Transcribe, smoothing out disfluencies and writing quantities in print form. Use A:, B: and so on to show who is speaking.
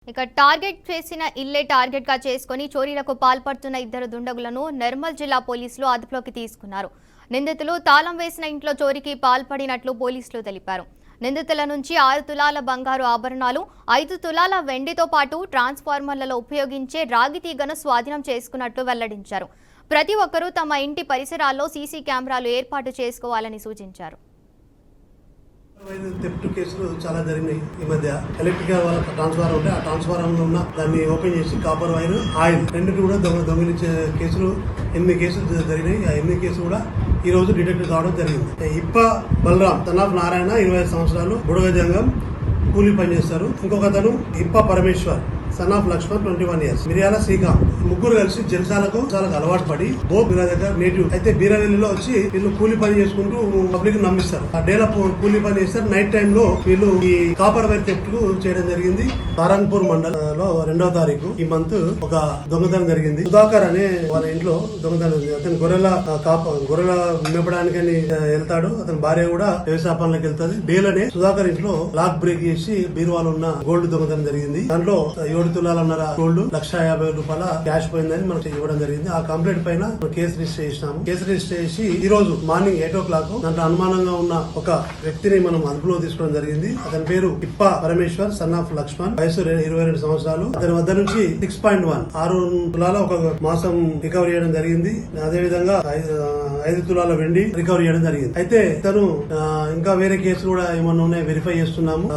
A: ఇక టార్గెట్ చేసిన ఇల్లే టార్గెట్ గా చేసుకుని చోరీలకు పాల్పడుతున్న ఇద్దరు దుండగులను నిర్మల్ జిల్లా పోలీసులు అదుపులోకి తీసుకున్నారు. నిందితులు తాళం వేసిన ఇంట్లో చోరీకి పాల్పడినట్లు పోలీసులు తెలిపారు. నిందితుల నుంచి 6 తులాల బంగారు ఆభరణాలు, 5 తులాల వెండితో పాటు ట్రాన్స్ఫార్మర్లలో ఉపయోగించే రాగి తీగను స్వాధీనం చేసుకున్నట్లు వెల్లడించారు. ప్రతి ఒక్కరూ తమ ఇంటి పరిసరాల్లో సీసీ కెమెరాలు ఏర్పాటు చేసుకోవాలని సూచించారు.
B: థెఫ్ట్ కేసులు చాలా జరిగినాయి ఈ మధ్య. ఎలక్ట్రికల్ వాళ్ళ ట్రాన్స్ఫార్మర్ ఉంటే ఆ ట్రాన్స్ఫార్మర్ లో ఉన్న దాన్ని ఓపెన్ చేసి కాపర్ వైర్, ఆయిల్ రెండింటి కూడా దొంగిలించే కేసులు 8 కేసులు జరిగినాయి. ఆ 8 కేసులు కూడా ఈ రోజు డిటెక్ట్ కావడం జరిగింది. ఇప్ప బలరాం తనాఫ్ నారాయణ 25 సంవత్సరాలు, బుడగజంగం కూలీ పనిచేస్తారు. ఇంకొక అతను ఇప్ప Parameshwar son of Lakshman 21 years, మిరియాల శ్రీకాంత్. ముగ్గురు కలిసి జల్సాలకు చాలా అలవాటు పడి బీరా దగ్గర నేటివ్ అయితే బీరావెల్లిలో వచ్చి వీళ్ళు కూలీ పని చేసుకుంటూ పబ్లిక్ నమ్మిస్తారు. ఆ డేల కూలీ పని చేస్తారు. నైట్ టైమ్ లో వీళ్ళు ఈ కాపర్ వైర్ థెఫ్ట్ చేయడం జరిగింది. సారంగపూర్ మండలంలో 2వ తారీఖు ఈ మంత్ ఒక దొంగతనం జరిగింది. సుధాకర్ అనే వాళ్ళ ఇంట్లో దొంగతనం జరిగింది. అతను గొర్రెల మేపడానికని వెళ్తాడు. అతని భార్య కూడా వ్యవసాయ పనులకు వెళ్తాది. డేలనే సుధాకర్ ఇంట్లో లాక్ బ్రేక్ చేసి బీరువాలో ఉన్న గోల్డ్ దొంగతనం జరిగింది. దాంట్లో 7 తులాలన్నర గోల్డ్, 1,50,000 క్యాష్ పోయిందని మనకు ఇవ్వడం జరిగింది. ఆ కంప్లైంట్ పైన కేసు రిజిస్టర్ చేసినాము. కేసు రిజిస్టర్ చేసి ఈ రోజు మార్నింగ్ 8 o'clock దాంట్లో అనుమానంగా ఉన్న ఒక వ్యక్తిని మనం అదుపులో తీసుకోవడం జరిగింది. అతని పేరు ఇప్ప పరమేశ్వర్ సన్ ఆఫ్ లక్ష్మణ్, వయసు 22 సంవత్సరాలు. అతని వద్ద నుంచి 6.1 6 తులాల ఒక మాసం రికవరీ చేయడం జరిగింది. అదే విధంగా 5 తులాల వెండి రికవరీ చేయడం జరిగింది. అయితే తను ఇంకా వేరే కేసులు కూడా ఏమన్నా ఉన్నాయి వెరిఫై చేస్తున్నాము.